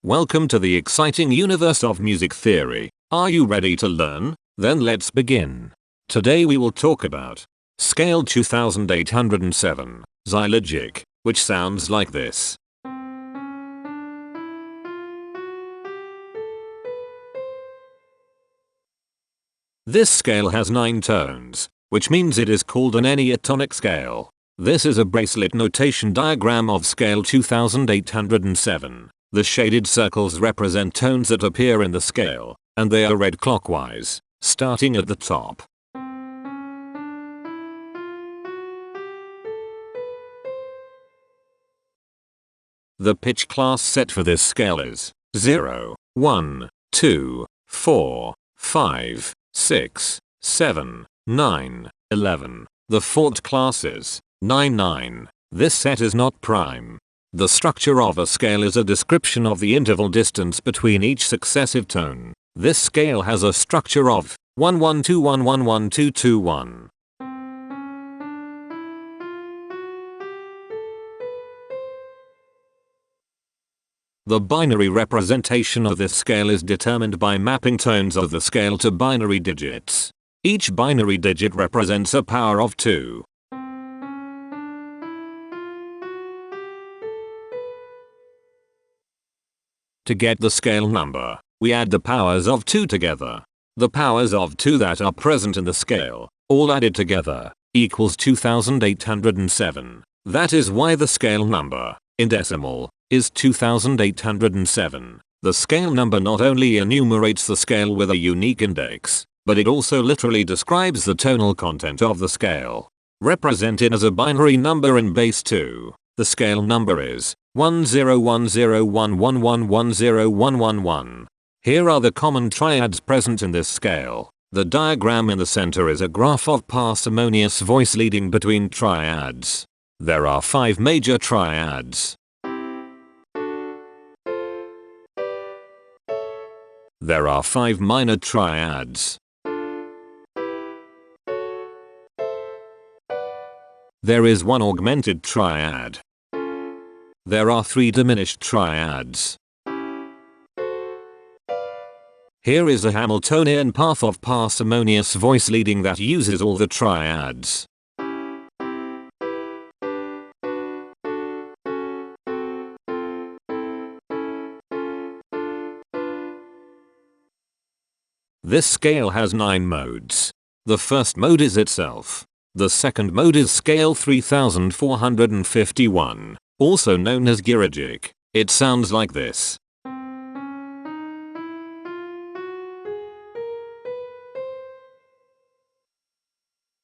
Welcome to the exciting universe of music theory. Are you ready to learn? Then let's begin. Today we will talk about scale 2807, Zylygic, which sounds like this. This scale has 9 tones, which means it is called an enneatonic scale. This is a bracelet notation diagram of scale 2807. The shaded circles represent tones that appear in the scale, and they are read clockwise, starting at the top. The pitch class set for this scale is 0, 1, 2, 4, 5, 6, 7, 9, 11. The fourth class is 9, 9. This set is not prime. The structure of a scale is a description of the interval distance between each successive tone. This scale has a structure of 1 1 2 1 1 1 2 2 1. The binary representation of this scale is determined by mapping tones of the scale to binary digits. Each binary digit represents a power of 2. To get the scale number, we add the powers of 2 together. The powers of 2 that are present in the scale, all added together, equals 2807. That is why the scale number, in decimal, is 2807. The scale number not only enumerates the scale with a unique index, but it also literally describes the tonal content of the scale. Represented as a binary number in base 2, the scale number is 101011110111. Here are the common triads present in this scale. The diagram in the center is a graph of parsimonious voice leading between triads. There are 5 major triads. There are 5 minor triads. There is 1 augmented triad. There are 3 diminished triads. Here is a Hamiltonian path of parsimonious voice leading that uses all the triads. This scale has 9 modes. The first mode is itself. The second mode is scale 3451, also known as Zylygic. It sounds like this.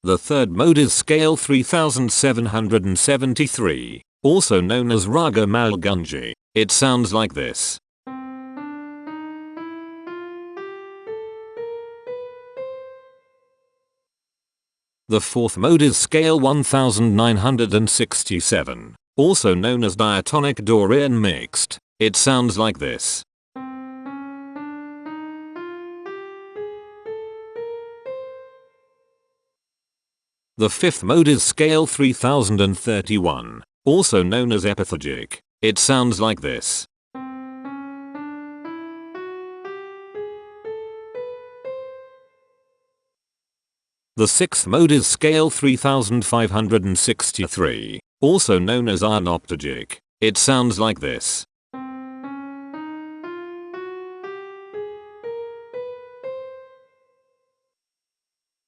The third mode is scale 3773, also known as Raga Malgunji. It sounds like this. The fourth mode is scale 1967, also known as diatonic Dorian mixed. It sounds like this. The fifth mode is scale 3031, also known as epithagic. It sounds like this. The sixth mode is scale 3563, also known as anoptagic. It sounds like this.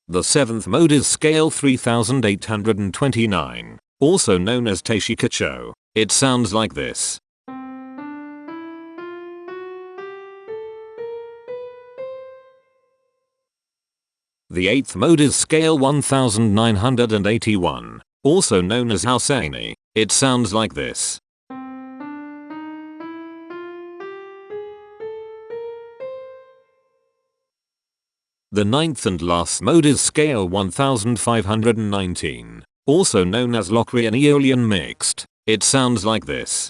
The seventh mode is scale 3829, also known as Teishikacho. It sounds like this. The eighth mode is scale 1981, also known as Hausaini. It sounds like this. The ninth and last mode is scale 1519, also known as Locrian Aeolian mixed. It sounds like this.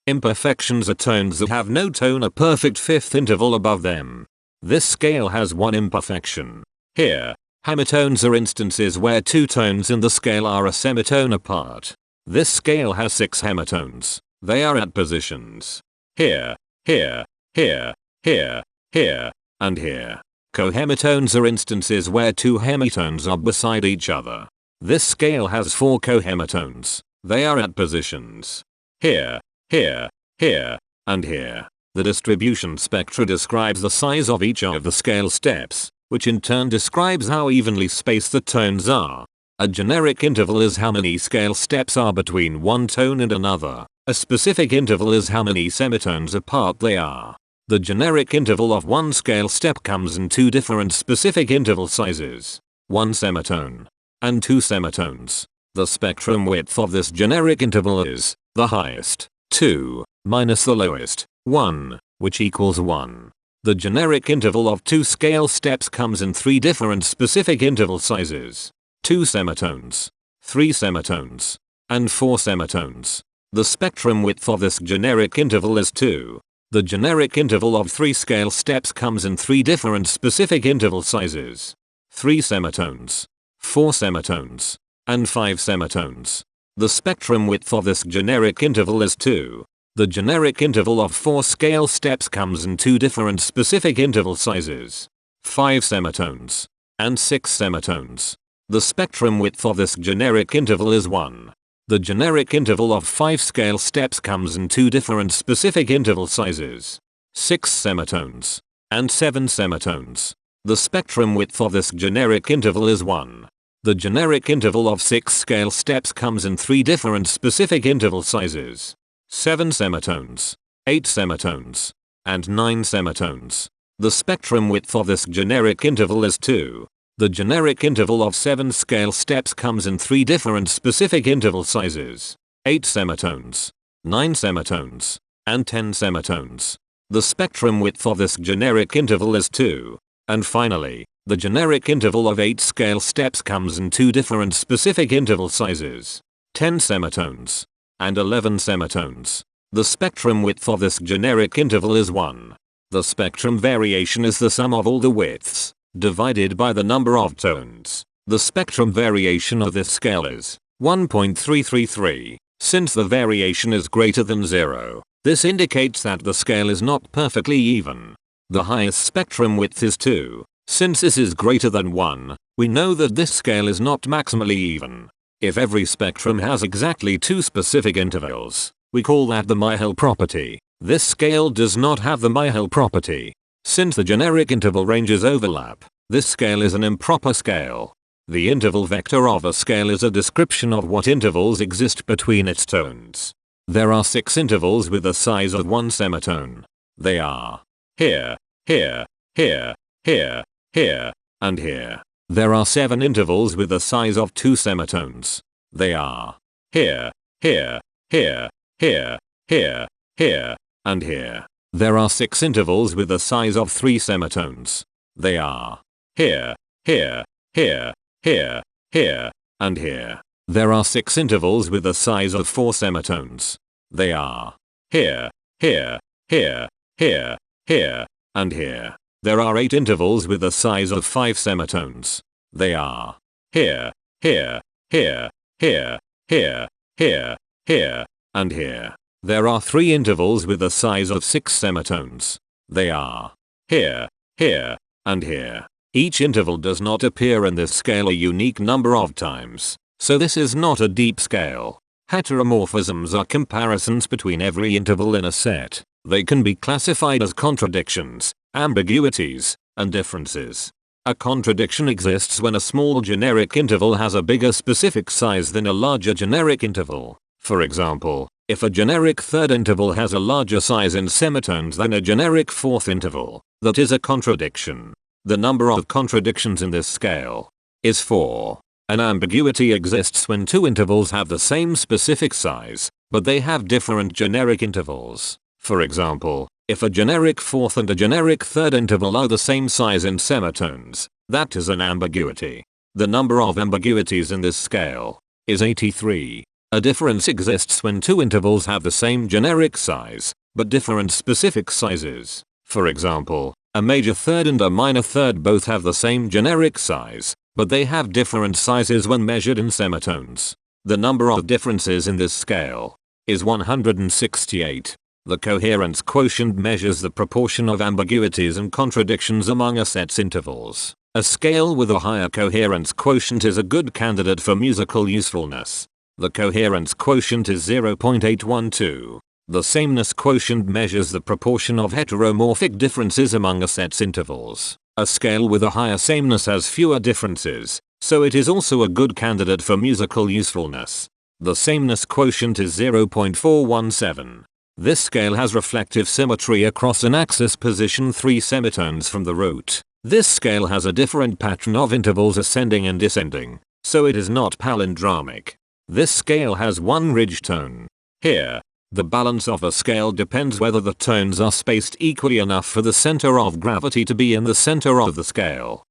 Imperfections are tones that have no tone a perfect fifth interval above them. This scale has 1 imperfection. Here, Hemitones are instances where two tones in the scale are a semitone apart. This scale has 6 hemitones. They are at positions here, here, here, here, here, and here. Cohemitones are instances where two hemitones are beside each other. This scale has 4 cohemitones. They are at positions here, here, here, and here. The distribution spectra describes the size of each of the scale steps, which in turn describes how evenly spaced the tones are. A generic interval is how many scale steps are between one tone and another. A specific interval is how many semitones apart they are. The generic interval of one scale step comes in 2 different specific interval sizes, 1 semitone and 2 semitones. The spectrum width of this generic interval is the highest, 2, minus the lowest, 1, which equals 1. The generic interval of 2 scale steps comes in 3 different specific interval sizes, 2 semitones, 3 semitones, and 4 semitones. The spectrum width of this generic interval is 2. The generic interval of 3 scale steps comes in 3 different specific interval sizes, 3 semitones, 4 semitones, and 5 semitones. The spectrum width of this generic interval is 2. The generic interval of 4 scale steps comes in 2 different specific interval sizes, 5 semitones, and 6 semitones. The spectrum width of this generic interval is 1. The generic interval of 5 scale steps comes in 2 different specific interval sizes, 6 semitones, and 7 semitones. The spectrum width of this generic interval is 1. The generic interval of 6 scale steps comes in 3 different specific interval sizes, 7 semitones, 8 semitones, and 9 semitones. The spectrum width of this generic interval is 2. The generic interval of 7 scale steps comes in 3 different specific interval sizes, 8 semitones, 9 semitones, and 10 semitones. The spectrum width of this generic interval is 2. And finally, the generic interval of 8 scale steps comes in 2 different specific interval sizes, 10 semitones, and 11 semitones. The spectrum width of this generic interval is 1. The spectrum variation is the sum of all the widths, divided by the number of tones. The spectrum variation of this scale is 1.333. Since the variation is greater than 0, this indicates that the scale is not perfectly even. The highest spectrum width is 2. Since this is greater than 1, we know that this scale is not maximally even. If every spectrum has exactly 2 specific intervals, we call that the Myhill property. This scale does not have the Myhill property. Since the generic interval ranges overlap, this scale is an improper scale. The interval vector of a scale is a description of what intervals exist between its tones. There are 6 intervals with the size of 1 semitone. They are here, here, here, here, here, and here. There are 7 intervals with the size of 2 semitones. They are here, here, here, here, here, here, and here. There are 6 intervals with the size of 3 semitones. They are here, here, here, here, here, and here. There are 6 intervals with the size of 4 semitones. They are here, here, here, here, here, and here. There are 8 intervals with the size of 5 semitones. They are here, here, here, here, here, here, here, and here. There are 3 intervals with the size of 6 semitones. They are here, here, and here. Each interval does not appear in this scale a unique number of times, so this is not a deep scale. Heteromorphisms are comparisons between every interval in a set. They can be classified as contradictions, ambiguities, and differences. A contradiction exists when a small generic interval has a bigger specific size than a larger generic interval. For example, if a generic third interval has a larger size in semitones than a generic fourth interval, that is a contradiction. The number of contradictions in this scale is 4. An ambiguity exists when 2 intervals have the same specific size, but they have different generic intervals. For example, if a generic fourth and a generic third interval are the same size in semitones, that is an ambiguity. The number of ambiguities in this scale is 83. A difference exists when 2 intervals have the same generic size, but different specific sizes. For example, a major third and a minor third both have the same generic size, but they have different sizes when measured in semitones. The number of differences in this scale is 168. The coherence quotient measures the proportion of ambiguities and contradictions among a set's intervals. A scale with a higher coherence quotient is a good candidate for musical usefulness. The coherence quotient is 0.812. The sameness quotient measures the proportion of heteromorphic differences among a set's intervals. A scale with a higher sameness has fewer differences, so it is also a good candidate for musical usefulness. The sameness quotient is 0.417. This scale has reflective symmetry across an axis position 3 semitones from the root. This scale has a different pattern of intervals ascending and descending, so it is not palindromic. This scale has one ridge tone. Here, the balance of a scale depends whether the tones are spaced equally enough for the center of gravity to be in the center of the scale.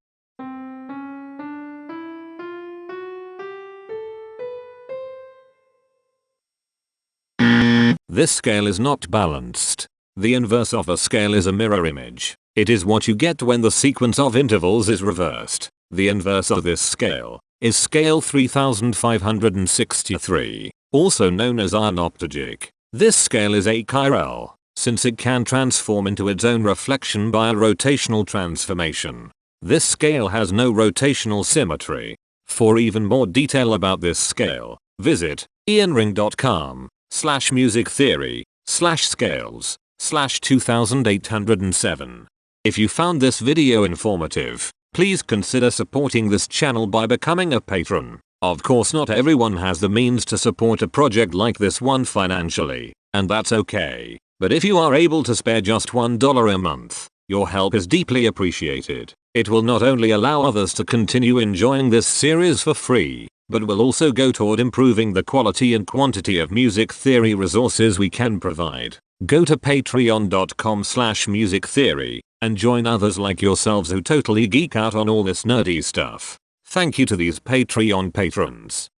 This scale is not balanced. The inverse of a scale is a mirror image. It is what you get when the sequence of intervals is reversed. The inverse of this scale is scale 3563, also known as Zylygic. This scale is achiral, since it can transform into its own reflection by a rotational transformation. This scale has no rotational symmetry. For even more detail about this scale, visit ianring.com/musictheory/scales/2807. If you found this video informative, please consider supporting this channel by becoming a patron. Of course, not everyone has the means to support a project like this one financially, and that's okay. But if you are able to spare just $1 a month, your help is deeply appreciated. It will not only allow others to continue enjoying this series for free, but will also go toward improving the quality and quantity of music theory resources we can provide. Go to patreon.com/musictheory and join others like yourselves who totally geek out on all this nerdy stuff. Thank you to these Patreon patrons.